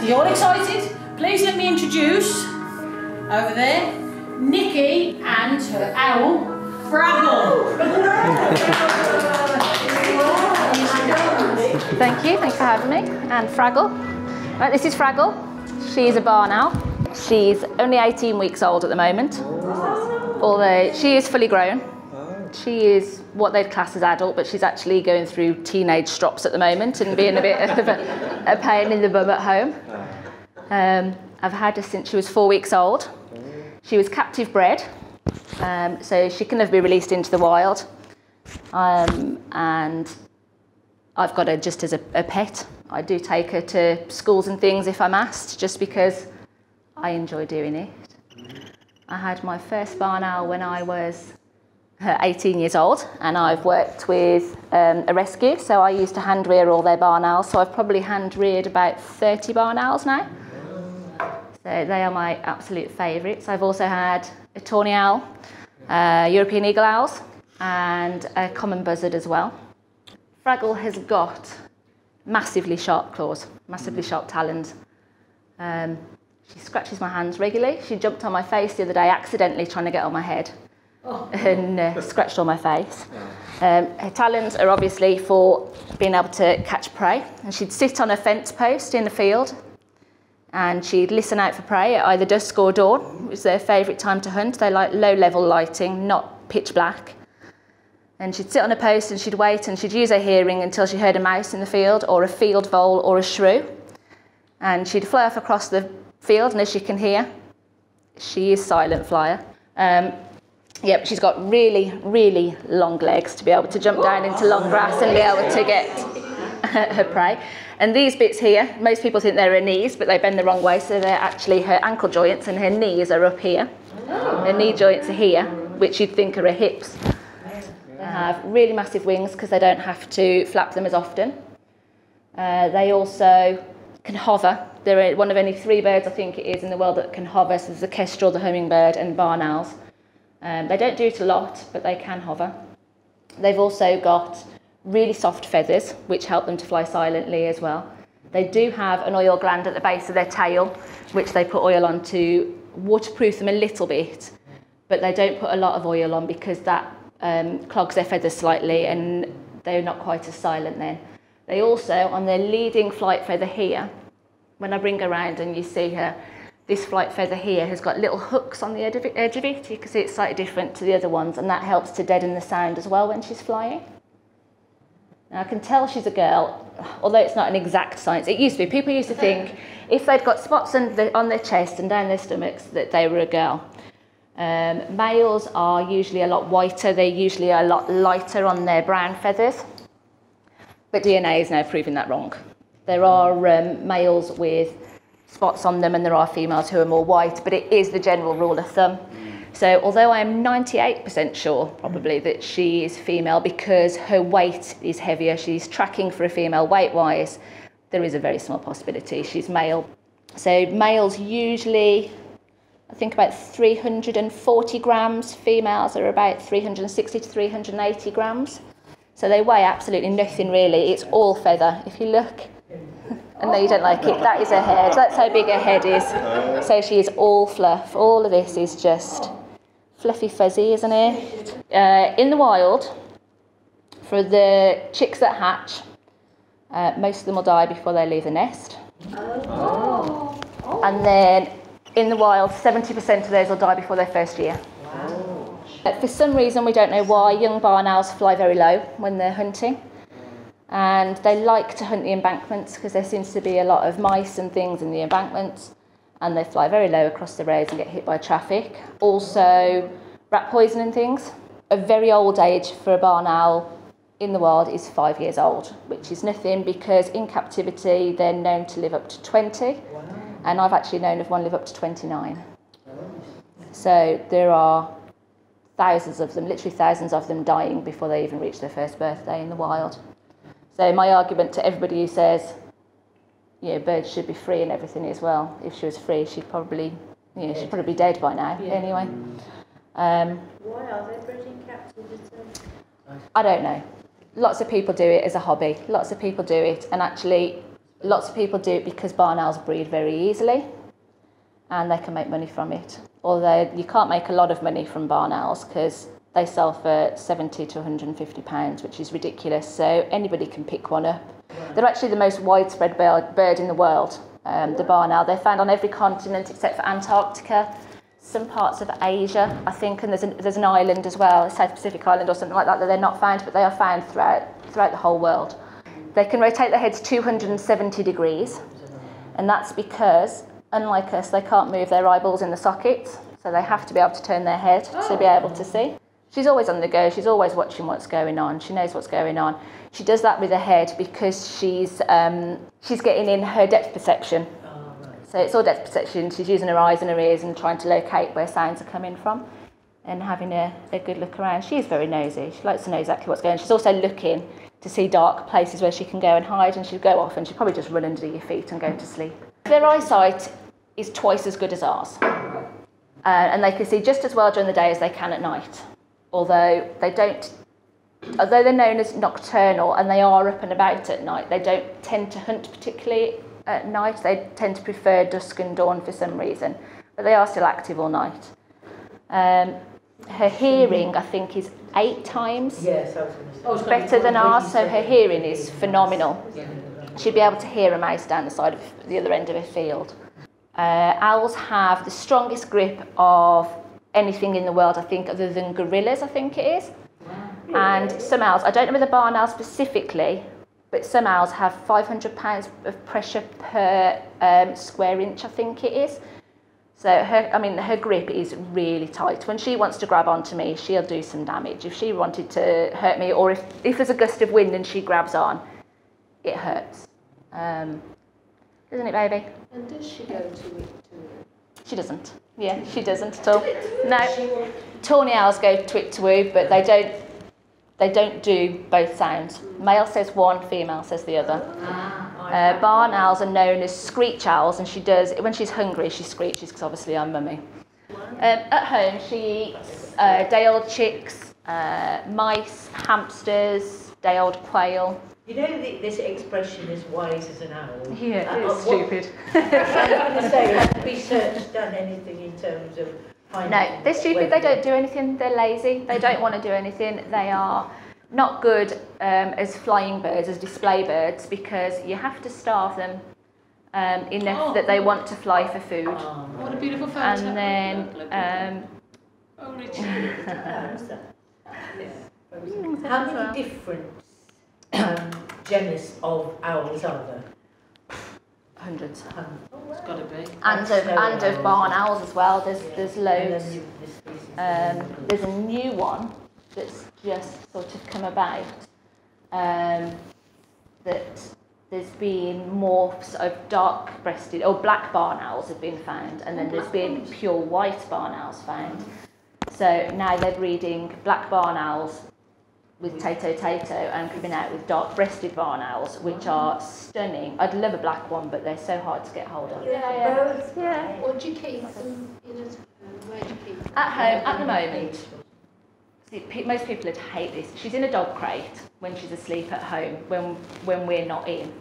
You all excited? Please let me introduce, over there, Nikki and her owl, Fraggle. Thank you for having me. And Fraggle. Right, this is Fraggle. She's a barn owl. She's only 18 weeks old at the moment, although she is fully grown. She is what they'd class as adult, but she's actually going through teenage strops at the moment and being a bit of a pain in the bum at home. I've had her since she was 4 weeks old. She was captive bred, so she can never be released into the wild. And I've got her just as a pet. I do take her to schools and things if I'm asked, just because I enjoy doing it. I had my first barn owl when I was 18 years old, and I've worked with a rescue, so I used to hand rear all their barn owls, so I've probably hand reared about 30 barn owls now. So they are my absolute favourites. I've also had a tawny owl, European eagle owls, and a common buzzard as well. Fraggle has got massively sharp claws, massively sharp talons. She scratches my hands regularly. She jumped on my face the other day accidentally trying to get on my head and scratched on my face. Her talons are obviously for being able to catch prey, and she'd sit on a fence post in the field and she'd listen out for prey at either dusk or dawn, which is their favourite time to hunt. They like low-level lighting, not pitch black. And she'd sit on a post and she'd wait, and she'd use her hearing until she heard a mouse in the field or a field vole or a shrew. And she'd fly off across the field, and as you can hear, she is silent flyer. Yep, she's got really, really long legs to be able to jump down into long grass and be able to get her prey. And these bits here, most people think they're her knees, but they bend the wrong way, so they're actually her ankle joints, and her knees are up here. Her knee joints are here, which you'd think are her hips. They have really massive wings because they don't have to flap them as often. They also can hover. They're one of only 3 birds, I think it is, in the world that can hover. So there's the kestrel, the hummingbird, and barn owls. They don't do it a lot, but they can hover. They've also got really soft feathers, which help them to fly silently as well. They do have an oil gland at the base of their tail, which they put oil on to waterproof them a little bit, but they don't put a lot of oil on because that clogs their feathers slightly, and they're not quite as silent then. They also, on their leading flight feather here, when I bring her around and you see her, this flight feather here has got little hooks on the edge of it. You can see it's slightly different to the other ones, and that helps to deaden the sound as well when she's flying. Now I can tell she's a girl, although it's not an exact science. It used to be. People used to think if they'd got spots on their chest and down their stomachs that they were a girl. Males are usually a lot whiter. They're usually a lot lighter on their brown feathers. But DNA is now proving that wrong. There are males with spots on them, and there are females who are more white, but it is the general rule of thumb. So although I am 98% sure probably that she is female because her weight is heavier, she's tracking for a female weight-wise, there is a very small possibility she's male. So males usually, I think, about 340 grams. Females are about 360 to 380 grams. So they weigh absolutely nothing really. It's all feather. If you look, and no, you don't like it, that is her head. That's how big her head is. So she is all fluff. All of this is just fluffy fuzzy, isn't it? In the wild, for the chicks that hatch, most of them will die before they leave the nest. Oh. And then in the wild, 70% of those will die before their first year. Wow. For some reason, we don't know why, young barn owls fly very low when they're hunting. And they like to hunt the embankments because there seems to be a lot of mice and things in the embankments. And they fly very low across the roads and get hit by traffic. Also, rat poison and things. A very old age for a barn owl in the wild is 5 years old, which is nothing because in captivity they're known to live up to 20. Wow. And I've actually known of one live up to 29. So there are thousands of them, literally thousands of them dying before they even reach their first birthday in the wild. So my argument to everybody who says, birds should be free and everything is, well, if she was free, she'd probably be dead by now, anyway. Why are they bred in captivity? I don't know. Lots of people do it as a hobby. Lots of people do it, and actually, Lots of people do it because barn owls breed very easily and they can make money from it. Although you can't make a lot of money from barn owls because they sell for £70 to £150, which is ridiculous. So anybody can pick one up. They're actually the most widespread bird in the world, the barn owl. They're found on every continent except for Antarctica, some parts of Asia, I think, and there's an island as well, a South Pacific island or something like that, that they're not found, but they are found throughout the whole world. They can rotate their heads 270 degrees, and that's because, unlike us, they can't move their eyeballs in the sockets, so they have to be able to turn their head to be able to see. She's always on the go, she's always watching what's going on, she knows what's going on. She does that with her head because she's getting in her depth perception. So it's all depth perception, she's using her eyes and her ears and trying to locate where sounds are coming from and having a good look around. She is very nosy, she likes to know exactly what's going on. She's also looking to see dark places where she can go and hide, and she'll go off and she'll probably just run under your feet and go to sleep. Their eyesight is twice as good as ours. And they can see just as well during the day as they can at night. Although they're known as nocturnal and they are up and about at night, they don't tend to hunt particularly at night. They tend to prefer dusk and dawn for some reason, but they are still active all night. Her hearing, I think, is 8 times better than ours, so her hearing is phenomenal. She'd be able to hear a mouse down the side of the other end of a field. Owls have the strongest grip of anything in the world, I think, other than gorillas, I think it is. And some owls, I don't know with the barn owl specifically, but some owls have 500 pounds of pressure per square inch, I think it is. So her grip is really tight. When she wants to grab onto me, she'll do some damage. If she wanted to hurt me, or if there's a gust of wind and she grabs on, it hurts. Doesn't it, baby? And does she go to it? She doesn't. Yeah, she doesn't at all. No, tawny owls go twit to woo, but they don't do both sounds. Male says one, female says the other. Barn owls are known as screech owls, and she does, when she's hungry, she screeches because obviously I'm mummy. At home, she eats day-old chicks, mice, hamsters, day-old quail. You know this expression is wise as an owl? Yeah, it's stupid. I was going to say, has research done anything in terms of finding... No, they're stupid, they don't do anything, they're lazy, they don't want to do anything, they are not good as flying birds, as display birds, because you have to starve them enough that they want to fly for food. What a beautiful photo. And then... Oh, Richard. How many different genus of owls are there? Hundreds. It's got to be. And of barn owls as well, there's loads. There's a new one that's just sort of come about, that there's been morphs of dark-breasted, or black barn owls have been found, and then there's been pure white barn owls found. So now they're breeding black barn owls with Tato and coming out with dark-breasted barn owls, which are stunning. I'd love a black one, but they're so hard to get hold of. Yeah. What do you keep them in? Where do you keep them? At home, at the moment. See, most people would hate this. She's in a dog crate when she's asleep at home, when we're not in,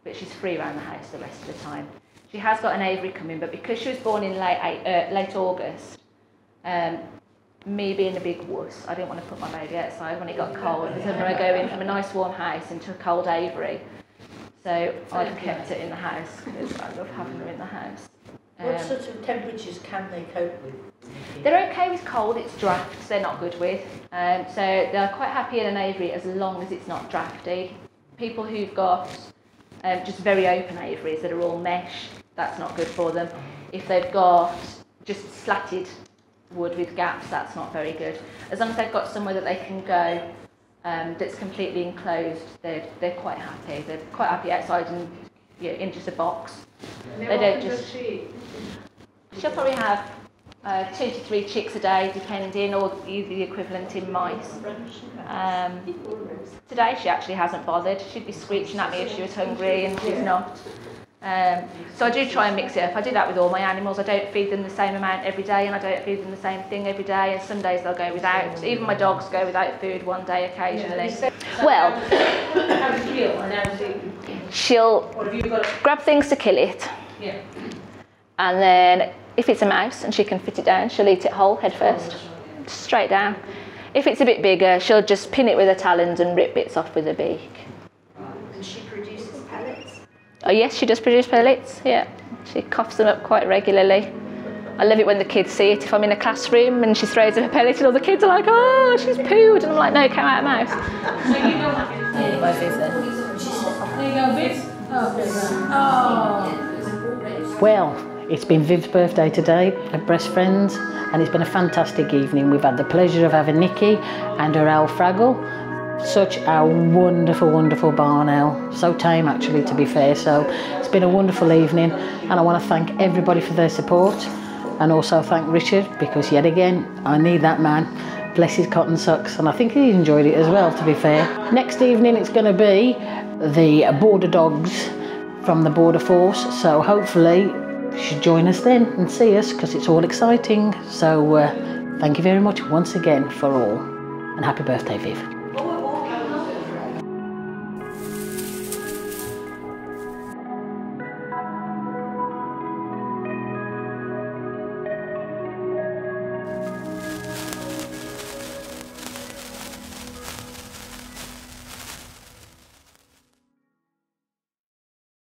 but she's free around the house the rest of the time. She has got an aviary coming, but because she was born in late August, me being a big wuss, I didn't want to put my baby outside when it got cold, because I'm going to go in from a nice warm house into a cold aviary. So I've kept it in the house because I love having her in the house. What sort of temperatures can they cope with? They're okay with cold, it's drafts they're not good with. So they're quite happy in an aviary as long as it's not drafty. People who've got just very open aviaries that are all mesh, that's not good for them. If they've got just slatted wood with gaps, that's not very good. As long as they've got somewhere that they can go that's completely enclosed, they're quite happy. They're quite happy outside and in just a box. They don't just... She'll probably have 2 to 3 chicks a day, depending, or the equivalent in mice. Today she actually hasn't bothered. She'd be screeching at me if she was hungry, and she's not. So I do try and mix it up. I do that with all my animals. I don't feed them the same amount every day, and I don't feed them the same thing every day, and some days they'll go without. Even my dogs go without food one day occasionally. Well, How do you feel? And how does it... she'll What have you got? grab things to kill it, Yeah. and then if it's a mouse and she can fit it down, she'll eat it whole, head first, straight down. If it's a bit bigger, she'll just pin it with her talons and rip bits off with her beak. And she produces pellets. Oh yes, she does produce pellets, yeah. She coughs them up quite regularly. I love it when the kids see it. If I'm in a classroom and she throws up a pellet and all the kids are like, oh, she's pooed. And I'm like, no, it came out a mouse. So you don't have to... There you go, Viv. Oh, there you go. Oh. Well, it's been Viv's birthday today at Breast Friends, and it's been a fantastic evening. We've had the pleasure of having Nikki and her owl Fraggle. Such a wonderful, wonderful barn owl. So tame, actually, to be fair. So it's been a wonderful evening, and I want to thank everybody for their support, and also thank Richard, because yet again, I need that man. Bless his cotton socks, and I think he enjoyed it as well, to be fair. Next evening, it's going to be the Border Dogs from the Border Force, so hopefully you should join us then and see us, because it's all exciting. So thank you very much once again for all, and happy birthday, Viv.